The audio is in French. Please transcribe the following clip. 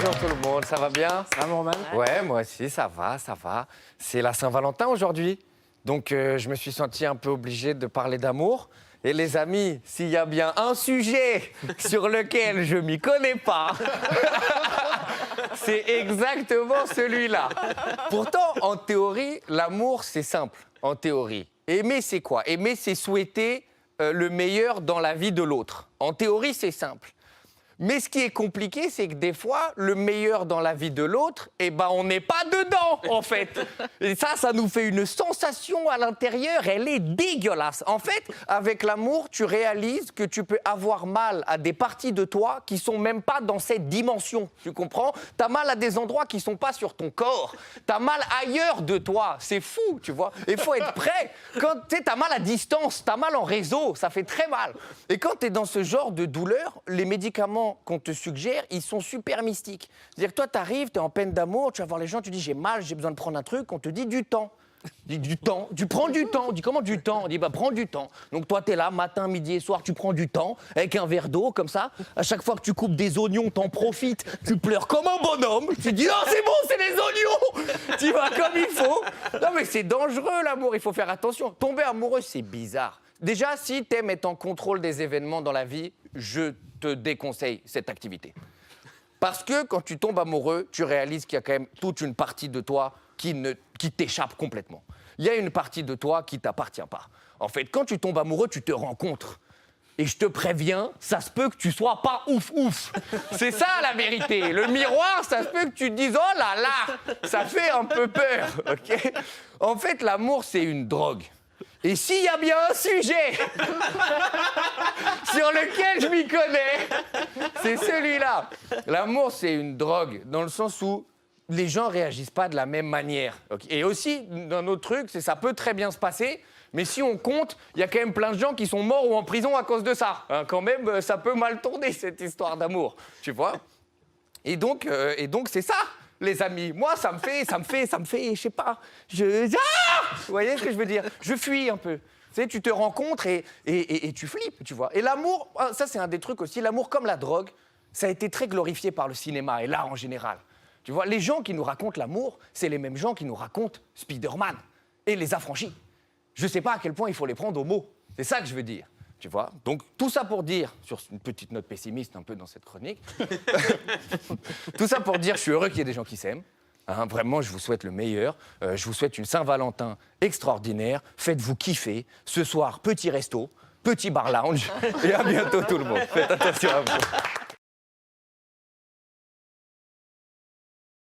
Bonjour tout le monde, ça va bien? Ça va, Morman? Ouais, moi aussi, ça va, ça va. C'est la Saint-Valentin aujourd'hui. Donc, je me suis senti un peu obligé de parler d'amour. Et les amis, s'il y a bien un sujet sur lequel je m'y connais pas, c'est exactement celui-là. Pourtant, en théorie, l'amour, c'est simple. En théorie. Aimer, c'est quoi? Aimer, c'est souhaiter le meilleur dans la vie de l'autre. En théorie, c'est simple. Mais ce qui est compliqué, c'est que des fois, le meilleur dans la vie de l'autre, eh ben, on n'est pas dedans, en fait. Et ça nous fait une sensation à l'intérieur, elle est dégueulasse. En fait, avec l'amour, tu réalises que tu peux avoir mal à des parties de toi qui sont même pas dans cette dimension, tu comprends? T'as mal à des endroits qui sont pas sur ton corps. T'as mal ailleurs de toi, c'est fou, tu vois? Il faut être prêt. Quand t'as mal à distance, t'as mal en réseau, ça fait très mal. Et quand t'es dans ce genre de douleur, les médicaments qu'on te suggère, ils sont super mystiques. C'est-à-dire que toi, t'arrives, t'es en peine d'amour, tu vas voir les gens, tu dis j'ai mal, j'ai besoin de prendre un truc, on te dit du temps. Du temps, tu prends du temps. On dit comment du temps? On dit bah prends du temps. Donc toi t'es là, matin, midi et soir, tu prends du temps avec un verre d'eau comme ça. À chaque fois que tu coupes des oignons, t'en profites, tu pleures comme un bonhomme. Tu dis non c'est bon, c'est les oignons. Tu vas comme il faut. Non mais c'est dangereux l'amour, il faut faire attention. Tomber amoureux, c'est bizarre. Déjà, si t'aimes être en contrôle des événements dans la vie, je te déconseille cette activité. Parce que quand tu tombes amoureux, tu réalises qu'il y a quand même toute une partie de toi qui t'échappe complètement. Il y a une partie de toi qui ne t'appartient pas. En fait, quand tu tombes amoureux, tu te rencontres. Et je te préviens, ça se peut que tu sois pas ouf. C'est ça la vérité. Le miroir, ça se peut que tu te dises oh là là, ça fait un peu peur. Okay? En fait, l'amour, c'est une drogue. Et s'il y a bien un sujet sur lequel je m'y connais, c'est celui-là. L'amour, c'est une drogue, dans le sens où les gens ne réagissent pas de la même manière. Okay. Et aussi, d'un autre truc, c'est ça peut très bien se passer, mais si on compte, il y a quand même plein de gens qui sont morts ou en prison à cause de ça. Hein, quand même, ça peut mal tourner, cette histoire d'amour, tu vois. Et donc c'est ça. Les amis, moi, ça me fait, je sais pas, vous voyez ce que je veux dire? Je fuis un peu. Tu sais, tu te rencontres et tu flippes, tu vois. Et l'amour, ça c'est un des trucs aussi, l'amour comme la drogue, ça a été très glorifié par le cinéma et l'art en général. Tu vois, les gens qui nous racontent l'amour, c'est les mêmes gens qui nous racontent Spider-Man et les affranchis. Je sais pas à quel point il faut les prendre au mot. C'est ça que je veux dire. Tu vois? Donc, tout ça pour dire, sur une petite note pessimiste un peu dans cette chronique, tout ça pour dire, je suis heureux qu'il y ait des gens qui s'aiment. Hein, vraiment, je vous souhaite le meilleur. Je vous souhaite une Saint-Valentin extraordinaire. Faites-vous kiffer. Ce soir, petit resto, petit bar lounge. Et à bientôt tout le monde. Faites attention à vous.